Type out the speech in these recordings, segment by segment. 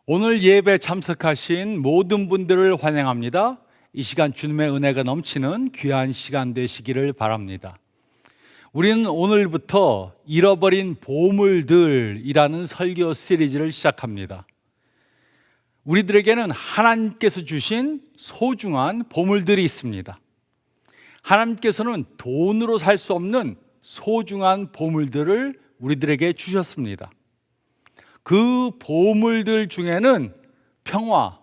오늘 예배 참석하신 모든 분들을 환영합니다. 이 시간 주님의 은혜가 넘치는 귀한 시간 되시기를 바랍니다. 우리는 오늘부터 잃어버린 보물들이라는 설교 시리즈를 시작합니다. 우리들에게는 하나님께서 주신 소중한 보물들이 있습니다. 하나님께서는 돈으로 살 수 없는 소중한 보물들을 우리들에게 주셨습니다. 그 보물들 중에는 평화,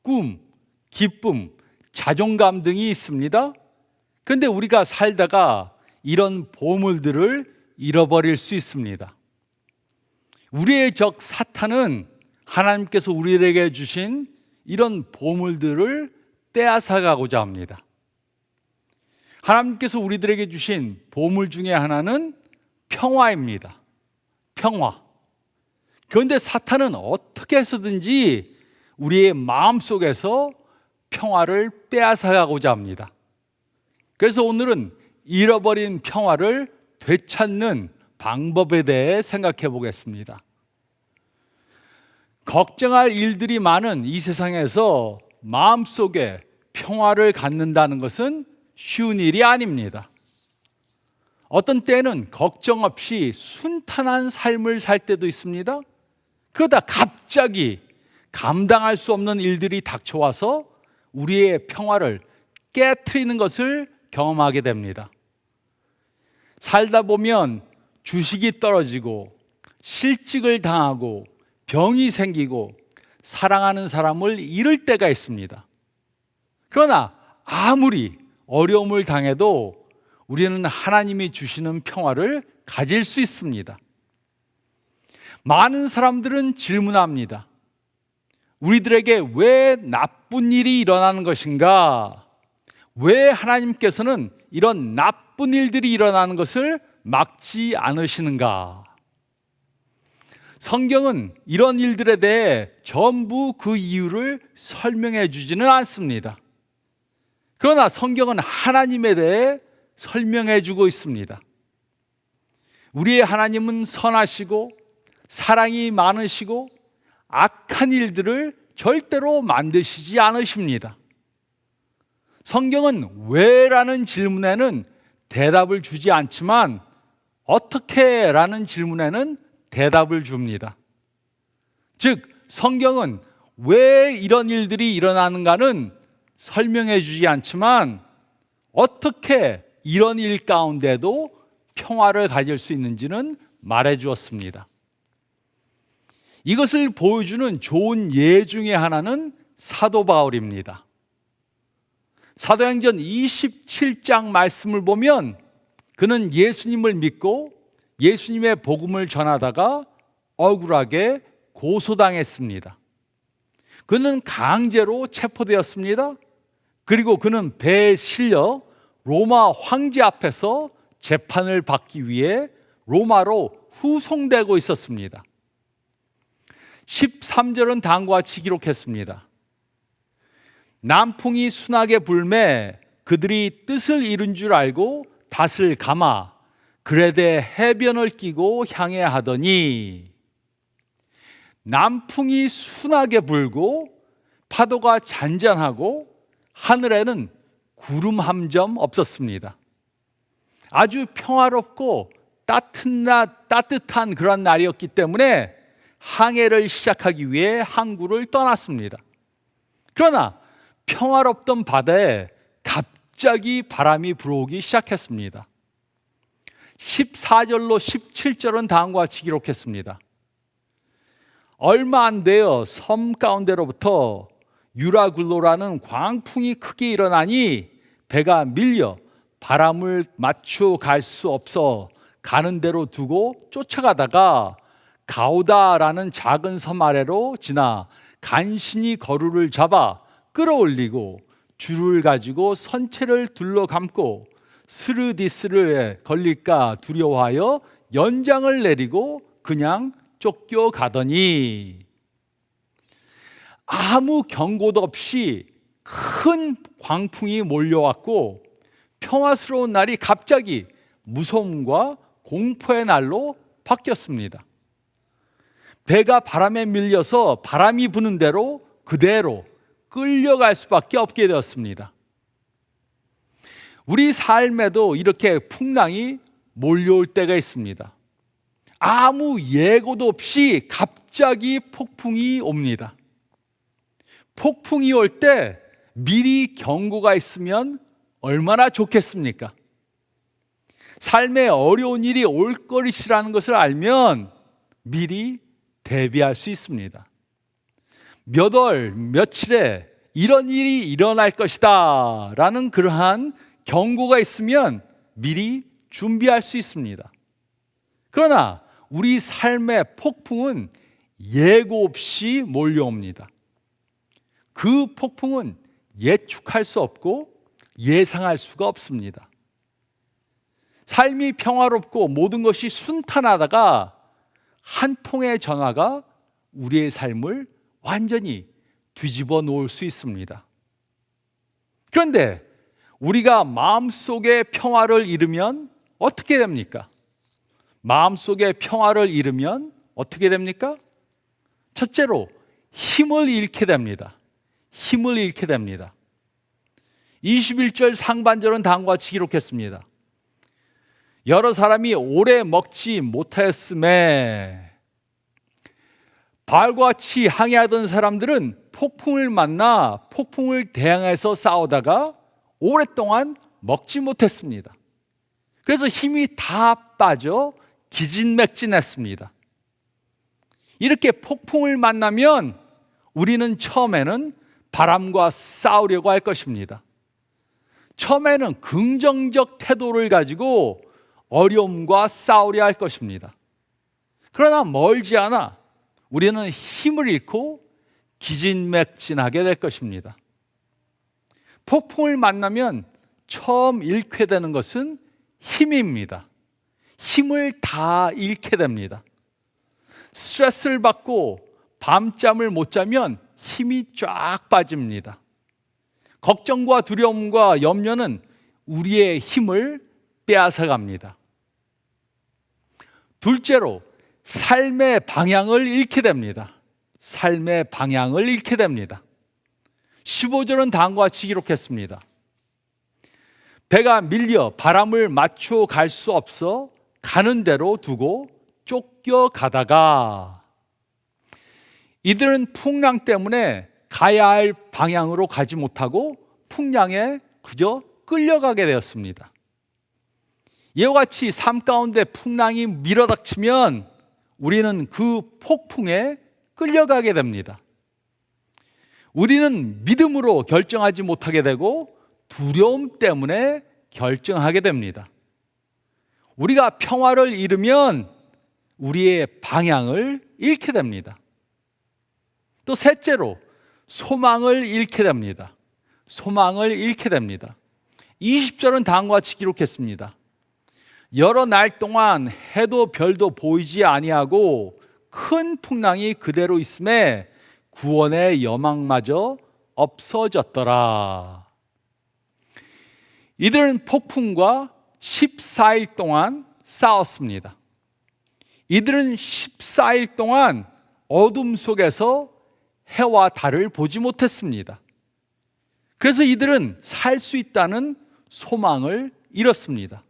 꿈, 기쁨, 자존감 등이 있습니다. 그런데 우리가 살다가 이런 보물들을 잃어버릴 수 있습니다. 우리의 적 사탄은 하나님께서 우리에게 주신 이런 보물들을 빼앗아가고자 합니다. 하나님께서 우리들에게 주신 보물 중에 하나는 평화입니다. 평화. 그런데 사탄은 어떻게 해서든지 우리의 마음속에서 평화를 빼앗아가고자 합니다. 그래서 오늘은 잃어버린 평화를 되찾는 방법에 대해 생각해 보겠습니다. 걱정할 일들이 많은 이 세상에서 마음속에 평화를 갖는다는 것은 쉬운 일이 아닙니다. 어떤 때는 걱정 없이 순탄한 삶을 살 때도 있습니다. 그러다 갑자기 감당할 수 없는 일들이 닥쳐와서 우리의 평화를 깨트리는 것을 경험하게 됩니다. 살다 보면 주식이 떨어지고 실직을 당하고 병이 생기고 사랑하는 사람을 잃을 때가 있습니다. 그러나 아무리 어려움을 당해도 우리는 하나님이 주시는 평화를 가질 수 있습니다. 많은 사람들은 질문합니다. 우리들에게 왜 나쁜 일이 일어나는 것인가? 왜 하나님께서는 이런 나쁜 일들이 일어나는 것을 막지 않으시는가? 성경은 이런 일들에 대해 전부 그 이유를 설명해 주지는 않습니다. 그러나 성경은 하나님에 대해 설명해 주고 있습니다. 우리의 하나님은 선하시고 사랑이 많으시고 악한 일들을 절대로 만드시지 않으십니다. 성경은 왜라는 질문에는 대답을 주지 않지만 어떻게 라는 질문에는 대답을 줍니다. 즉 성경은 왜 이런 일들이 일어나는가는 설명해 주지 않지만 어떻게 이런 일 가운데도 평화를 가질 수 있는지는 말해 주었습니다. 이것을 보여주는 좋은 예 중에 하나는 사도 바울입니다. 사도행전 27장 말씀을 보면 그는 예수님을 믿고 예수님의 복음을 전하다가 억울하게 고소당했습니다. 그는 강제로 체포되었습니다. 그리고 그는 배에 실려 로마 황제 앞에서 재판을 받기 위해 로마로 후송되고 있었습니다. 13절은 다음과 같이 기록했습니다. 남풍이 순하게 불매 그들이 뜻을 이룬 줄 알고 닷을 감아 그레데 해변을 끼고 향해 하더니 남풍이 순하게 불고 파도가 잔잔하고 하늘에는 구름 한 점 없었습니다. 아주 평화롭고 따뜻한 그런 날이었기 때문에 항해를 시작하기 위해 항구를 떠났습니다. 그러나 평화롭던 바다에 갑자기 바람이 불어오기 시작했습니다. 14절로 17절은 다음과 같이 기록했습니다. 얼마 안 되어 섬 가운데로부터 유라굴로라는 광풍이 크게 일어나니 배가 밀려 바람을 맞춰 갈 수 없어 가는 대로 두고 쫓아가다가 가우다라는 작은 섬 아래로 지나 간신히 거루를 잡아 끌어올리고 줄을 가지고 선체를 둘러감고 스르디스를 걸릴까 두려워하여 연장을 내리고 그냥 쫓겨가더니 아무 경고도 없이 큰 광풍이 몰려왔고 평화스러운 날이 갑자기 무서움과 공포의 날로 바뀌었습니다. 배가 바람에 밀려서 바람이 부는 대로 그대로 끌려갈 수밖에 없게 되었습니다. 우리 삶에도 이렇게 풍랑이 몰려올 때가 있습니다. 아무 예고도 없이 갑자기 폭풍이 옵니다. 폭풍이 올 때 미리 경고가 있으면 얼마나 좋겠습니까? 삶에 어려운 일이 올 것이라는 것을 알면 미리 대비할 수 있습니다. 몇 월, 며칠에 이런 일이 일어날 것이다 라는 그러한 경고가 있으면 미리 준비할 수 있습니다. 그러나 우리 삶의 폭풍은 예고 없이 몰려옵니다. 그 폭풍은 예측할 수 없고 예상할 수가 없습니다. 삶이 평화롭고 모든 것이 순탄하다가 한 통의 전화가 우리의 삶을 완전히 뒤집어 놓을 수 있습니다. 그런데 우리가 마음속에 평화를 잃으면 어떻게 됩니까? 마음속에 평화를 잃으면 어떻게 됩니까? 첫째로 힘을 잃게 됩니다. 힘을 잃게 됩니다. 21절 상반절은 다음과 같이 기록했습니다. 여러 사람이 오래 먹지 못하였음에, 바알과 같이 항해하던 사람들은 폭풍을 만나 폭풍을 대항해서 싸우다가 오랫동안 먹지 못했습니다. 그래서 힘이 다 빠져 기진맥진했습니다. 이렇게 폭풍을 만나면 우리는 처음에는 바람과 싸우려고 할 것입니다. 처음에는 긍정적 태도를 가지고 어려움과 싸우려 할 것입니다. 그러나 멀지 않아 우리는 힘을 잃고 기진맥진하게 될 것입니다. 폭풍을 만나면 처음 잃게 되는 것은 힘입니다. 힘을 다 잃게 됩니다. 스트레스를 받고 밤잠을 못 자면 힘이 쫙 빠집니다. 걱정과 두려움과 염려는 우리의 힘을 빼앗아갑니다. 둘째로 삶의 방향을 잃게 됩니다. 삶의 방향을 잃게 됩니다. 15절은 다음과 같이 기록했습니다. 배가 밀려 바람을 맞춰 갈 수 없어 가는 대로 두고 쫓겨가다가, 이들은 풍랑 때문에 가야 할 방향으로 가지 못하고 풍랑에 그저 끌려가게 되었습니다. 이와 같이 삶 가운데 풍랑이 밀어닥치면 우리는 그 폭풍에 끌려가게 됩니다. 우리는 믿음으로 결정하지 못하게 되고 두려움 때문에 결정하게 됩니다. 우리가 평화를 잃으면 우리의 방향을 잃게 됩니다. 또 셋째로 소망을 잃게 됩니다. 소망을 잃게 됩니다. 20절은 다음과 같이 기록했습니다. 여러 날 동안 해도 별도 보이지 아니하고 큰 풍랑이 그대로 있음에 구원의 여망마저 없어졌더라. 이들은 폭풍과 14일 동안 싸웠습니다. 이들은 14일 동안 어둠 속에서 해와 달을 보지 못했습니다. 그래서 이들은 살 수 있다는 소망을 잃었습니다.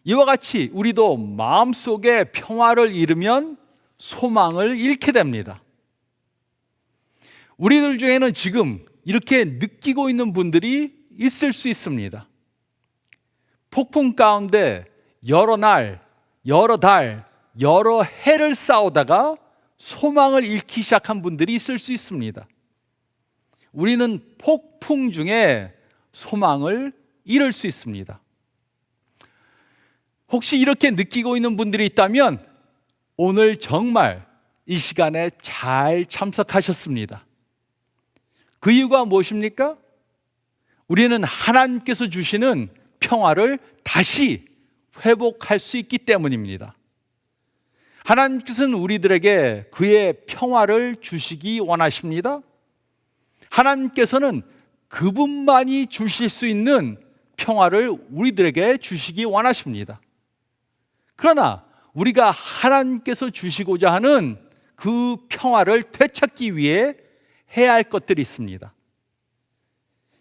이와 같이 우리도 마음속에 평화를 잃으면 소망을 잃게 됩니다. 우리들 중에는 지금 이렇게 느끼고 있는 분들이 있을 수 있습니다. 폭풍 가운데 여러 날, 여러 달, 여러 해를 싸우다가 소망을 잃기 시작한 분들이 있을 수 있습니다. 우리는 폭풍 중에 소망을 잃을 수 있습니다. 혹시 이렇게 느끼고 있는 분들이 있다면 오늘 정말 이 시간에 잘 참석하셨습니다. 그 이유가 무엇입니까? 우리는 하나님께서 주시는 평화를 다시 회복할 수 있기 때문입니다. 하나님께서는 우리들에게 그의 평화를 주시기 원하십니다. 하나님께서는 그분만이 주실 수 있는 평화를 우리들에게 주시기 원하십니다. 그러나 우리가 하나님께서 주시고자 하는 그 평화를 되찾기 위해 해야 할 것들이 있습니다.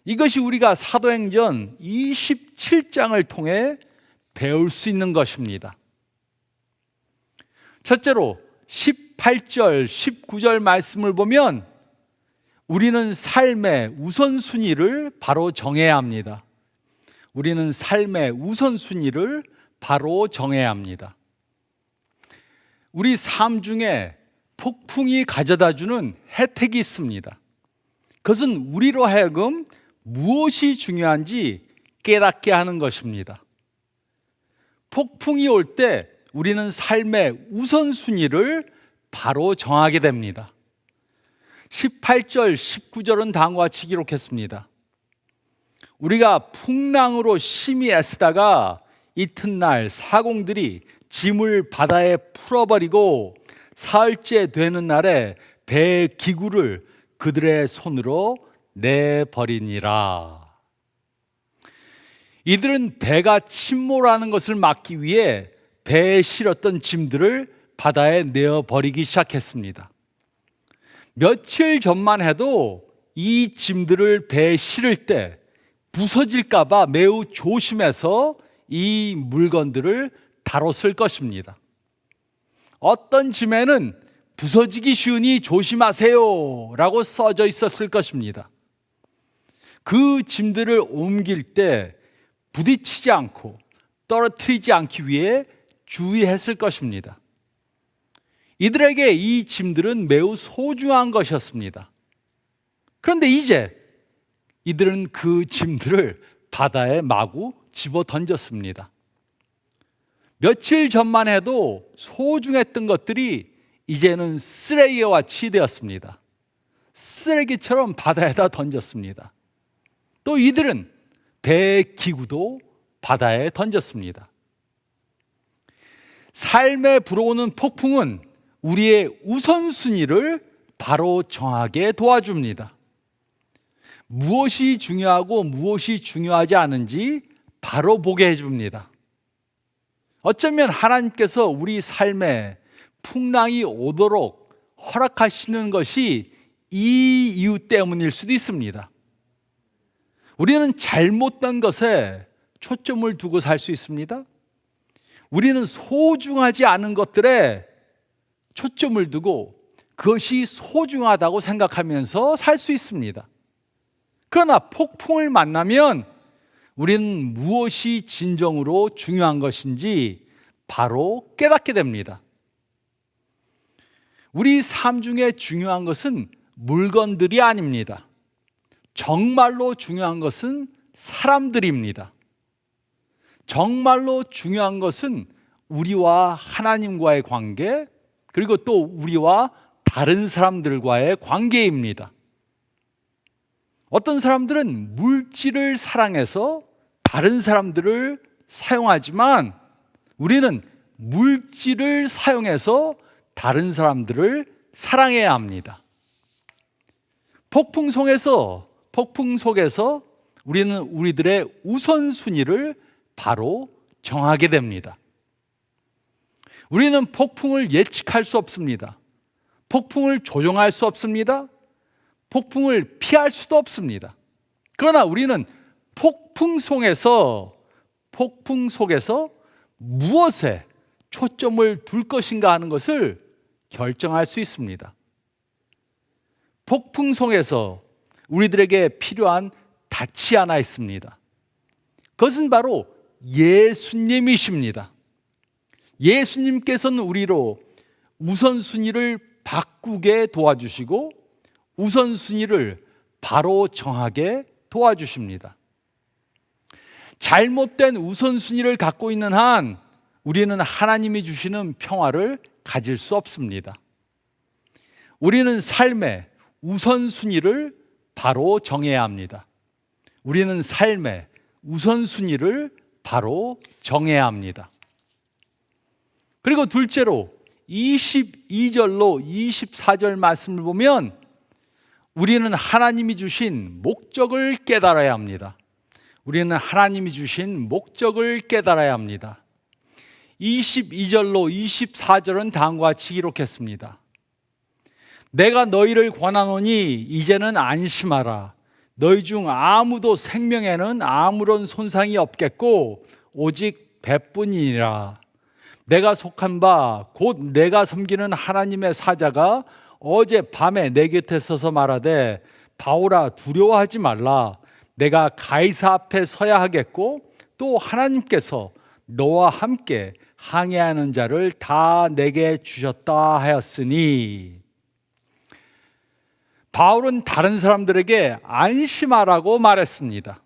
이것이 우리가 사도행전 27장을 통해 배울 수 있는 것입니다. 첫째로 18절, 19절 말씀을 보면 우리는 삶의 우선순위를 바로 정해야 합니다. 우리는 삶의 우선순위를 바로 정해야 합니다. 우리 삶 중에 폭풍이 가져다주는 혜택이 있습니다. 그것은 우리로 하여금 무엇이 중요한지 깨닫게 하는 것입니다. 폭풍이 올 때 우리는 삶의 우선순위를 바로 정하게 됩니다. 18절, 19절은 다음과 같이 기록했습니다. 우리가 풍랑으로 심히 애쓰다가 이튿날 사공들이 짐을 바다에 풀어버리고 사흘째 되는 날에 배 기구를 그들의 손으로 내버리니라. 이들은 배가 침몰하는 것을 막기 위해 배에 실었던 짐들을 바다에 내어버리기 시작했습니다. 며칠 전만 해도 이 짐들을 배에 실을 때 부서질까 봐 매우 조심해서 이 물건들을 다뤘을 것입니다. 어떤 짐에는 부서지기 쉬우니 조심하세요 라고 써져 있었을 것입니다. 그 짐들을 옮길 때 부딪히지 않고 떨어뜨리지 않기 위해 주의했을 것입니다. 이들에게 이 짐들은 매우 소중한 것이었습니다. 그런데 이제 이들은 그 짐들을 바다에 마구 집어 던졌습니다. 며칠 전만 해도 소중했던 것들이 이제는 쓰레기와 같이 되었습니다. 쓰레기처럼 바다에다 던졌습니다. 또 이들은 배 기구도 바다에 던졌습니다. 삶에 불어오는 폭풍은 우리의 우선순위를 바로 정하게 도와줍니다. 무엇이 중요하고 무엇이 중요하지 않은지 바로 보게 해줍니다. 어쩌면 하나님께서 우리 삶에 풍랑이 오도록 허락하시는 것이 이 이유 때문일 수도 있습니다. 우리는 잘못된 것에 초점을 두고 살 수 있습니다. 우리는 소중하지 않은 것들에 초점을 두고 그것이 소중하다고 생각하면서 살 수 있습니다. 그러나 폭풍을 만나면 우리는 무엇이 진정으로 중요한 것인지 바로 깨닫게 됩니다. 우리 삶 중에 중요한 것은 물건들이 아닙니다. 정말로 중요한 것은 사람들입니다. 정말로 중요한 것은 우리와 하나님과의 관계, 그리고 또 우리와 다른 사람들과의 관계입니다. 어떤 사람들은 물질을 사랑해서 다른 사람들을 사용하지만 우리는 물질을 사용해서 다른 사람들을 사랑해야 합니다. 폭풍 속에서 우리는 우리들의 우선순위를 바로 정하게 됩니다. 우리는 폭풍을 예측할 수 없습니다. 폭풍을 조종할 수 없습니다. 폭풍을 피할 수도 없습니다. 그러나 우리는 폭풍 속에서 무엇에 초점을 둘 것인가 하는 것을 결정할 수 있습니다. 폭풍 속에서 우리들에게 필요한 닻이 하나 있습니다. 그것은 바로 예수님이십니다. 예수님께서는 우리로 우선순위를 바꾸게 도와주시고 우선순위를 바로 정하게 도와주십니다. 잘못된 우선순위를 갖고 있는 한 우리는 하나님이 주시는 평화를 가질 수 없습니다. 우리는 삶의 우선순위를 바로 정해야 합니다. 우리는 삶의 우선순위를 바로 정해야 합니다. 그리고 둘째로 22절로 24절 말씀을 보면 우리는 하나님이 주신 목적을 깨달아야 합니다. 우리는 하나님이 주신 목적을 깨달아야 합니다. 22절로 24절은 다음과 같이 기록했습니다. 내가 너희를 권하노니 이제는 안심하라. 너희 중 아무도 생명에는 아무런 손상이 없겠고 오직 배뿐이니라. 내가 속한 바 곧 내가 섬기는 하나님의 사자가 어제 밤에 내 곁에 서서 말하되 바울아 두려워하지 말라. 내가 가이사 앞에 서야 하겠고 또 하나님께서 너와 함께 항해하는 자를 다 내게 주셨다 하였으니, 바울은 다른 사람들에게 안심하라고 말했습니다.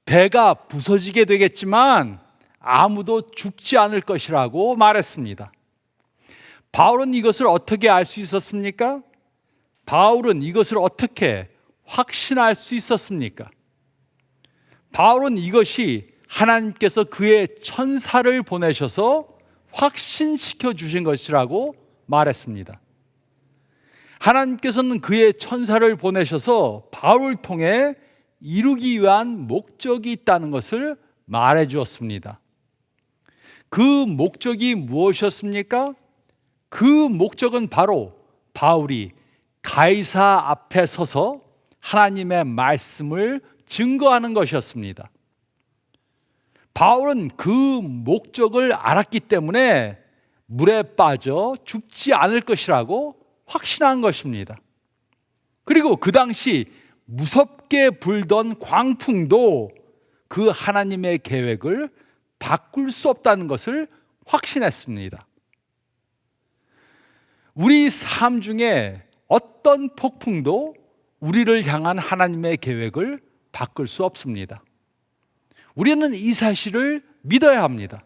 배가 부서지게 되겠지만 아무도 죽지 않을 것이라고 말했습니다. 바울은 이것을 어떻게 알 수 있었습니까? 바울은 이것을 어떻게 확신할 수 있었습니까? 바울은 이것이 하나님께서 그의 천사를 보내셔서 확신시켜 주신 것이라고 말했습니다. 하나님께서는 그의 천사를 보내셔서 바울을 통해 이루기 위한 목적이 있다는 것을 말해 주었습니다. 그 목적이 무엇이었습니까? 그 목적은 바로 바울이 가이사 앞에 서서 하나님의 말씀을 증거하는 것이었습니다. 바울은 그 목적을 알았기 때문에 물에 빠져 죽지 않을 것이라고 확신한 것입니다. 그리고 그 당시 무섭게 불던 광풍도 그 하나님의 계획을 바꿀 수 없다는 것을 확신했습니다. 우리 삶 중에 어떤 폭풍도 우리를 향한 하나님의 계획을 바꿀 수 없습니다. 우리는 이 사실을 믿어야 합니다.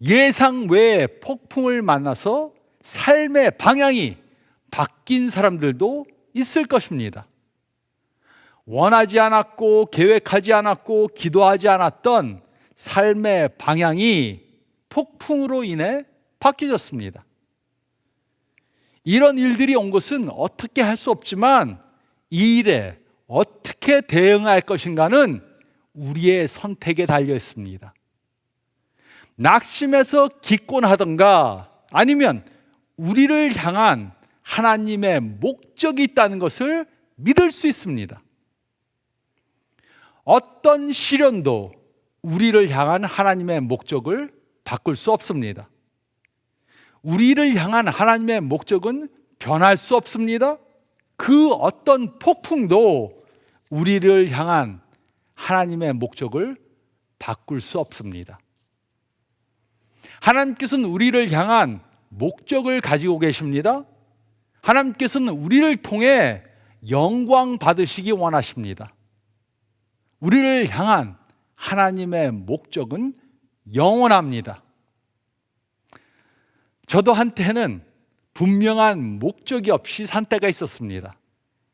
예상 외의 폭풍을 만나서 삶의 방향이 바뀐 사람들도 있을 것입니다. 원하지 않았고 계획하지 않았고 기도하지 않았던 삶의 방향이 폭풍으로 인해 바뀌어졌습니다. 이런 일들이 온 것은 어떻게 할 수 없지만 이 일에 어떻게 대응할 것인가는 우리의 선택에 달려 있습니다. 낙심해서 기권하던가 아니면 우리를 향한 하나님의 목적이 있다는 것을 믿을 수 있습니다. 어떤 시련도 우리를 향한 하나님의 목적을 바꿀 수 없습니다. 우리를 향한 하나님의 목적은 변할 수 없습니다. 그 어떤 폭풍도 우리를 향한 하나님의 목적을 바꿀 수 없습니다. 하나님께서는 우리를 향한 목적을 가지고 계십니다. 하나님께서는 우리를 통해 영광 받으시기 원하십니다. 우리를 향한 하나님의 목적은 영원합니다. 저도 한때는 분명한 목적이 없이 산 때가 있었습니다.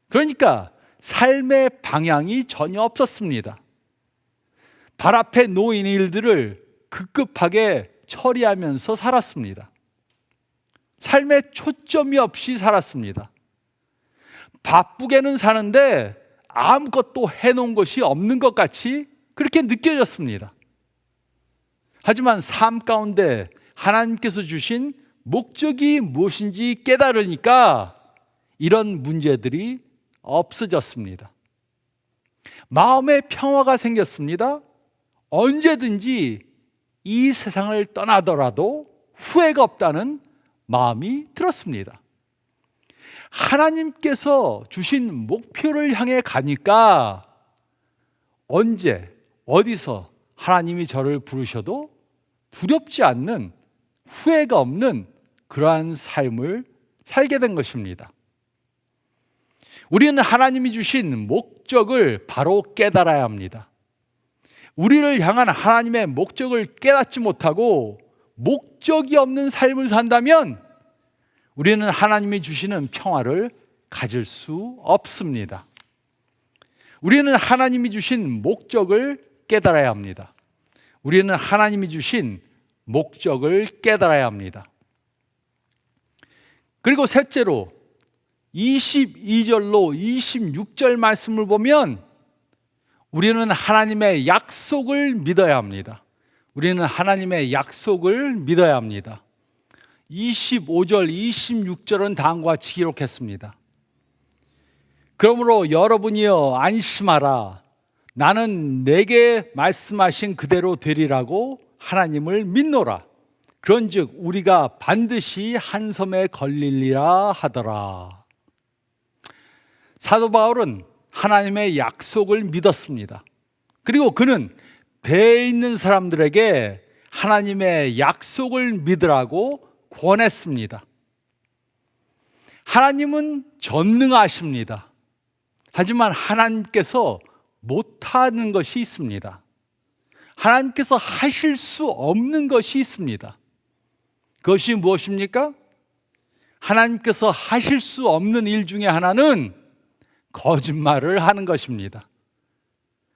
그러니까 삶의 방향이 전혀 없었습니다. 발 앞에 놓인 일들을 급급하게 처리하면서 살았습니다. 삶에 초점이 없이 살았습니다. 바쁘게는 사는데 아무것도 해놓은 것이 없는 것 같이 그렇게 느껴졌습니다. 하지만 삶 가운데 하나님께서 주신 목적이 무엇인지 깨달으니까 이런 문제들이 없어졌습니다. 마음의 평화가 생겼습니다. 언제든지 이 세상을 떠나더라도 후회가 없다는 마음이 들었습니다. 하나님께서 주신 목표를 향해 가니까 언제 어디서 하나님이 저를 부르셔도 두렵지 않는, 후회가 없는 그러한 삶을 살게 된 것입니다. 우리는 하나님이 주신 목적을 바로 깨달아야 합니다. 우리를 향한 하나님의 목적을 깨닫지 못하고 목적이 없는 삶을 산다면 우리는 하나님이 주시는 평화를 가질 수 없습니다. 우리는 하나님이 주신 목적을 깨달아야 합니다. 우리는 하나님이 주신 목적을 깨달아야 합니다. 그리고 셋째로 22절로 26절 말씀을 보면 우리는 하나님의 약속을 믿어야 합니다. 우리는 하나님의 약속을 믿어야 합니다. 25절, 26절은 다음과 같이 기록했습니다. 그러므로 여러분이여 안심하라. 나는 내게 말씀하신 그대로 되리라고 하나님을 믿노라. 그런즉 우리가 반드시 한 섬에 걸리리라 하더라. 사도 바울은 하나님의 약속을 믿었습니다. 그리고 그는 배에 있는 사람들에게 하나님의 약속을 믿으라고 권했습니다. 하나님은 전능하십니다. 하지만 하나님께서 못하는 것이 있습니다. 하나님께서 하실 수 없는 것이 있습니다. 그것이 무엇입니까? 하나님께서 하실 수 없는 일 중에 하나는 거짓말을 하는 것입니다.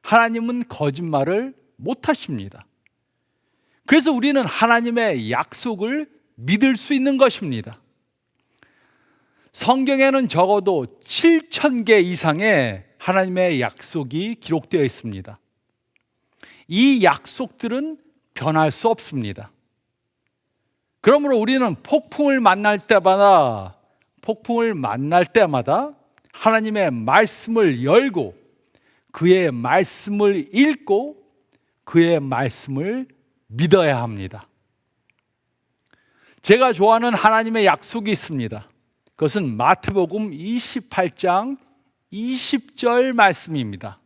하나님은 거짓말을 못하십니다. 그래서 우리는 하나님의 약속을 믿을 수 있는 것입니다. 성경에는 적어도 7,000개 이상의 하나님의 약속이 기록되어 있습니다. 이 약속들은 변할 수 없습니다. 그러므로 우리는 폭풍을 만날 때마다 하나님의 말씀을 열고 그의 말씀을 읽고 그의 말씀을 믿어야 합니다. 제가 좋아하는 하나님의 약속이 있습니다. 그것은 마태복음 28장 20절 말씀입니다.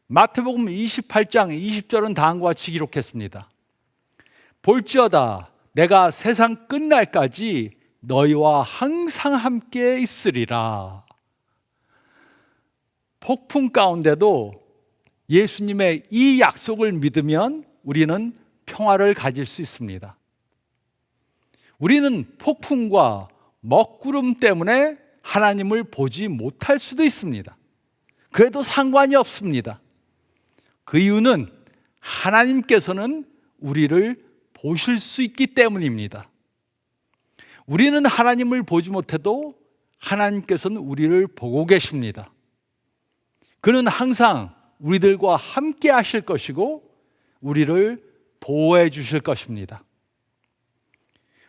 마태복음 28장 20절은 다음과 같이 기록했습니다. 볼지어다 내가 세상 끝날까지 너희와 항상 함께 있으리라. 폭풍 가운데도 예수님의 이 약속을 믿으면 우리는 평화를 가질 수 있습니다. 우리는 폭풍과 먹구름 때문에 하나님을 보지 못할 수도 있습니다. 그래도 상관이 없습니다. 그 이유는 하나님께서는 우리를 보실 수 있기 때문입니다. 우리는 하나님을 보지 못해도 하나님께서는 우리를 보고 계십니다. 그는 항상 우리들과 함께 하실 것이고 우리를 보호해 주실 것입니다.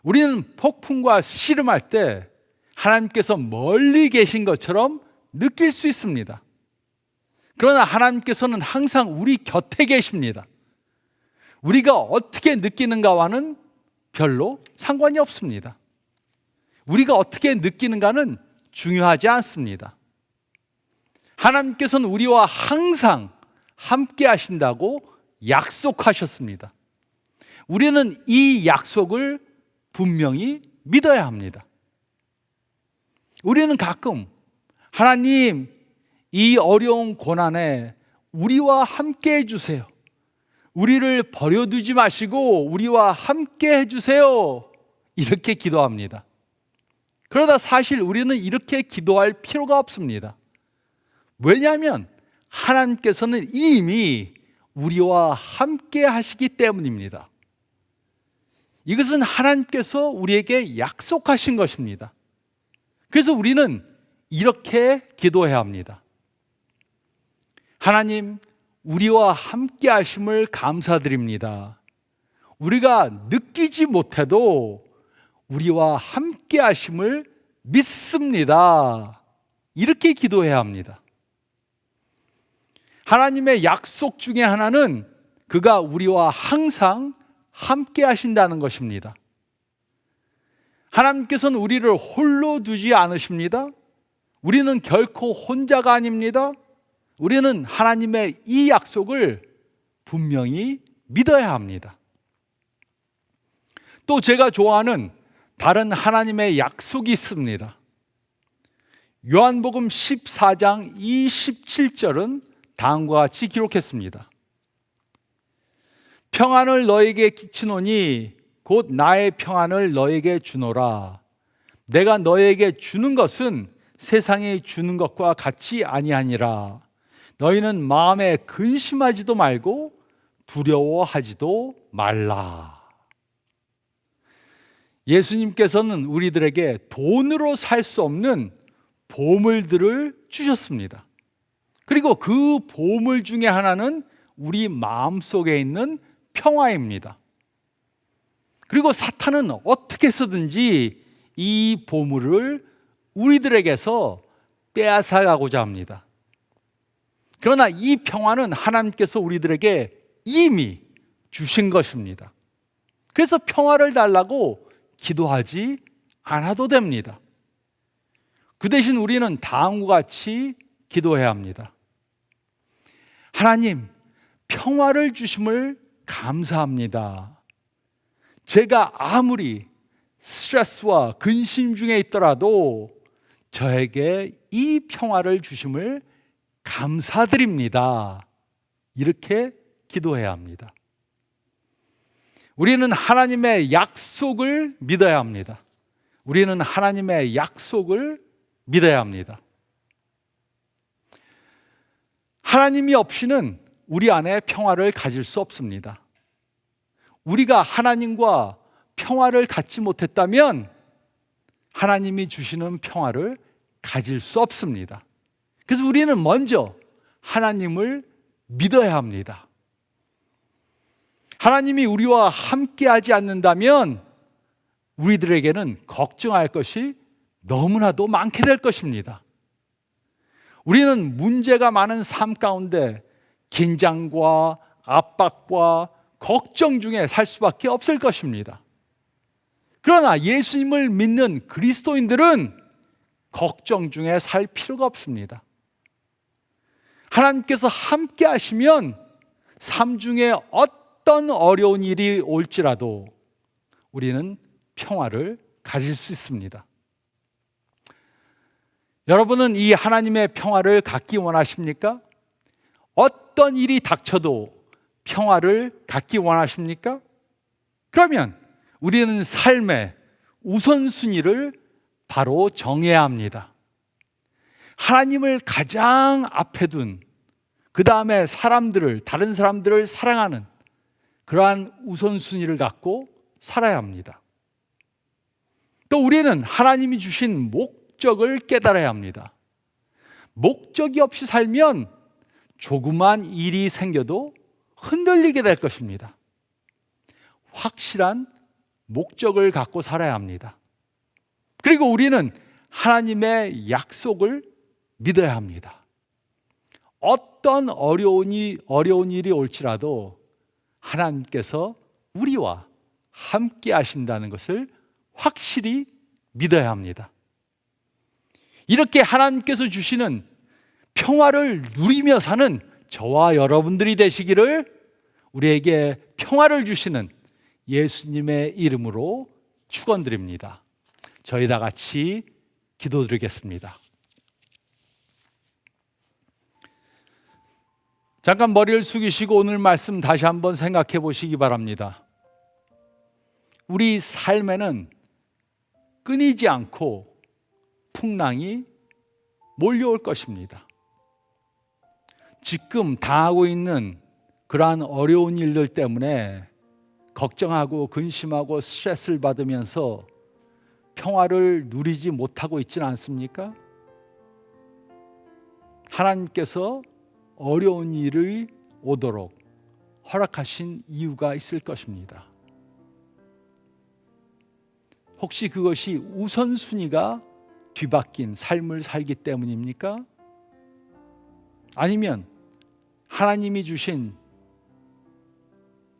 우리는 폭풍과 씨름할 때 하나님께서 멀리 계신 것처럼 느낄 수 있습니다. 그러나 하나님께서는 항상 우리 곁에 계십니다. 우리가 어떻게 느끼는가와는 별로 상관이 없습니다. 우리가 어떻게 느끼는가는 중요하지 않습니다. 하나님께서는 우리와 항상 함께 하신다고 약속하셨습니다. 우리는 이 약속을 분명히 믿어야 합니다. 우리는 가끔 하나님, 이 어려운 고난에 우리와 함께 해주세요. 우리를 버려두지 마시고 우리와 함께 해주세요. 이렇게 기도합니다. 그러다 사실 우리는 이렇게 기도할 필요가 없습니다. 왜냐하면 하나님께서는 이미 우리와 함께 하시기 때문입니다. 이것은 하나님께서 우리에게 약속하신 것입니다. 그래서 우리는 이렇게 기도해야 합니다. 하나님, 우리와 함께 하심을 감사드립니다. 우리가 느끼지 못해도 우리와 함께 하심을 믿습니다. 이렇게 기도해야 합니다. 하나님의 약속 중에 하나는 그가 우리와 항상 함께 하신다는 것입니다. 하나님께서는 우리를 홀로 두지 않으십니다. 우리는 결코 혼자가 아닙니다. 우리는 하나님의 이 약속을 분명히 믿어야 합니다. 또 제가 좋아하는 다른 하나님의 약속이 있습니다. 요한복음 14장 27절은 다음과 같이 기록했습니다. 평안을 너에게 끼치노니 곧 나의 평안을 너에게 주노라. 내가 너에게 주는 것은 세상에 주는 것과 같이 아니하니라. 너희는 마음에 근심하지도 말고 두려워하지도 말라. 예수님께서는 우리들에게 돈으로 살 수 없는 보물들을 주셨습니다. 그리고 그 보물 중에 하나는 우리 마음속에 있는 평화입니다. 그리고 사탄은 어떻게 해서든지 이 보물을 우리들에게서 빼앗아가고자 합니다. 그러나 이 평화는 하나님께서 우리들에게 이미 주신 것입니다. 그래서 평화를 달라고 기도하지 않아도 됩니다. 그 대신 우리는 다음과 같이 기도해야 합니다. 하나님, 평화를 주심을 감사합니다. 제가 아무리 스트레스와 근심 중에 있더라도 저에게 이 평화를 주심을 감사드립니다. 이렇게 기도해야 합니다. 우리는 하나님의 약속을 믿어야 합니다. 우리는 하나님의 약속을 믿어야 합니다. 하나님이 없이는 우리 안에 평화를 가질 수 없습니다. 우리가 하나님과 평화를 갖지 못했다면 하나님이 주시는 평화를 가질 수 없습니다. 그래서 우리는 먼저 하나님을 믿어야 합니다. 하나님이 우리와 함께하지 않는다면 우리들에게는 걱정할 것이 너무나도 많게 될 것입니다. 우리는 문제가 많은 삶 가운데 긴장과 압박과 걱정 중에 살 수밖에 없을 것입니다. 그러나 예수님을 믿는 그리스도인들은 걱정 중에 살 필요가 없습니다. 하나님께서 함께 하시면 삶 중에 어떤 어려운 일이 올지라도 우리는 평화를 가질 수 있습니다. 여러분은 이 하나님의 평화를 갖기 원하십니까? 어떤 일이 닥쳐도 평화를 갖기 원하십니까? 그러면 우리는 삶의 우선순위를 바로 정해야 합니다. 하나님을 가장 앞에 둔, 그 다음에 다른 사람들을 사랑하는 그러한 우선순위를 갖고 살아야 합니다. 또 우리는 하나님이 주신 목적을 깨달아야 합니다. 목적이 없이 살면 조그만 일이 생겨도 흔들리게 될 것입니다. 확실한 목적을 갖고 살아야 합니다. 그리고 우리는 하나님의 약속을 믿어야 합니다. 어떤 어려운 일이 올지라도 하나님께서 우리와 함께 하신다는 것을 확실히 믿어야 합니다. 이렇게 하나님께서 주시는 평화를 누리며 사는 저와 여러분들이 되시기를 우리에게 평화를 주시는 예수님의 이름으로 축원드립니다. 저희 다 같이 기도드리겠습니다. 잠깐 머리를 숙이시고 오늘 말씀 다시 한번 생각해 보시기 바랍니다. 우리 삶에는 끊이지 않고 풍랑이 몰려올 것입니다. 지금 당하고 있는 그러한 어려운 일들 때문에 걱정하고 근심하고 스트레스를 받으면서 평화를 누리지 못하고 있지는 않습니까? 하나님께서 어려운 일이 오도록 허락하신 이유가 있을 것입니다. 혹시 그것이 우선순위가 뒤바뀐 삶을 살기 때문입니까? 아니면 하나님이 주신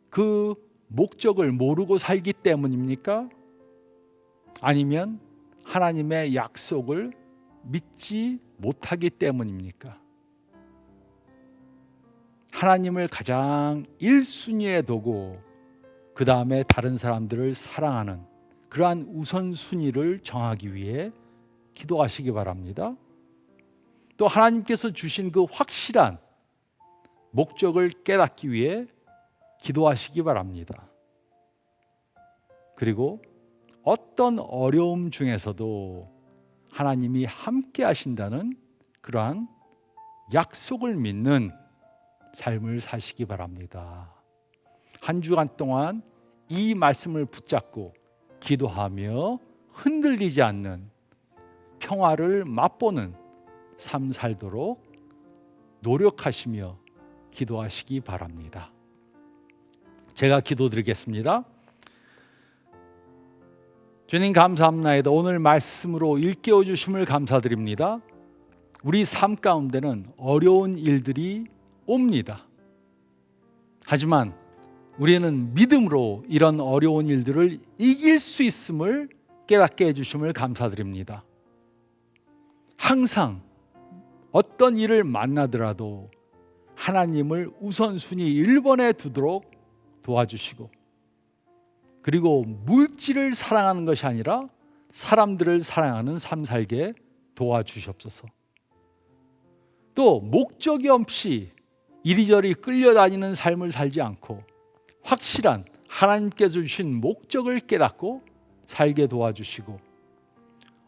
그 목적을 모르고 살기 때문입니까? 아니면 하나님의 약속을 믿지 못하기 때문입니까? 하나님을 가장 1순위에 두고 그 다음에 다른 사람들을 사랑하는 그러한 우선순위를 정하기 위해 기도하시기 바랍니다. 또 하나님께서 주신 그 확실한 목적을 깨닫기 위해 기도하시기 바랍니다. 그리고 어떤 어려움 중에서도 하나님이 함께 하신다는 그러한 약속을 믿는 삶을 사시기 바랍니다. 한 주간 동안 이 말씀을 붙잡고 기도하며 흔들리지 않는 평화를 맛보는 삶 살도록 노력하시며 기도하시기 바랍니다. 제가 기도드리겠습니다. 주님 감사합나이다. 오늘 말씀으로 일깨워 주심을 감사드립니다. 우리 삶 가운데는 어려운 일들이 옵니다. 하지만 우리는 믿음으로 이런 어려운 일들을 이길 수 있음을 깨닫게 해주심을 감사드립니다. 항상 어떤 일을 만나더라도 하나님을 우선순위 1번에 두도록 도와주시고, 그리고 물질을 사랑하는 것이 아니라 사람들을 사랑하는 삶 살게 도와주시옵소서. 또 목적이 없이 이리저리 끌려다니는 삶을 살지 않고 확실한 하나님께서 주신 목적을 깨닫고 살게 도와주시고,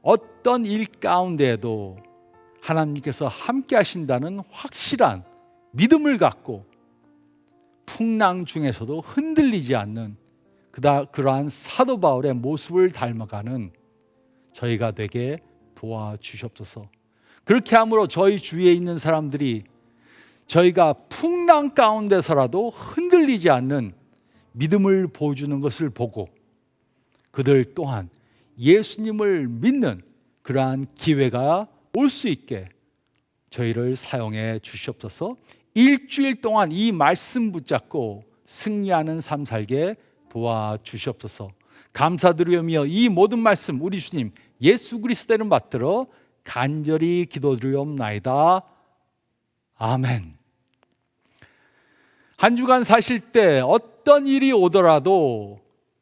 어떤 일 가운데에도 하나님께서 함께 하신다는 확실한 믿음을 갖고 풍랑 중에서도 흔들리지 않는 그러한 사도 바울의 모습을 닮아가는 저희가 되게 도와주시옵소서. 그렇게 함으로 저희 주위에 있는 사람들이 저희가 풍랑 가운데서라도 흔들리지 않는 믿음을 보여주는 것을 보고 그들 또한 예수님을 믿는 그러한 기회가 올 수 있게 저희를 사용해 주시옵소서. 일주일 동안 이 말씀 붙잡고 승리하는 삶 살게 도와주시옵소서. 감사드리며 이 모든 말씀 우리 주님 예수 그리스도를 받들어 간절히 기도드리옵나이다. 아멘. 한 주간 사실 때 어떤 일이 오더라도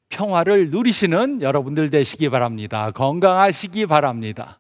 평화를 누리시는 여러분들 되시기 바랍니다. 건강하시기 바랍니다.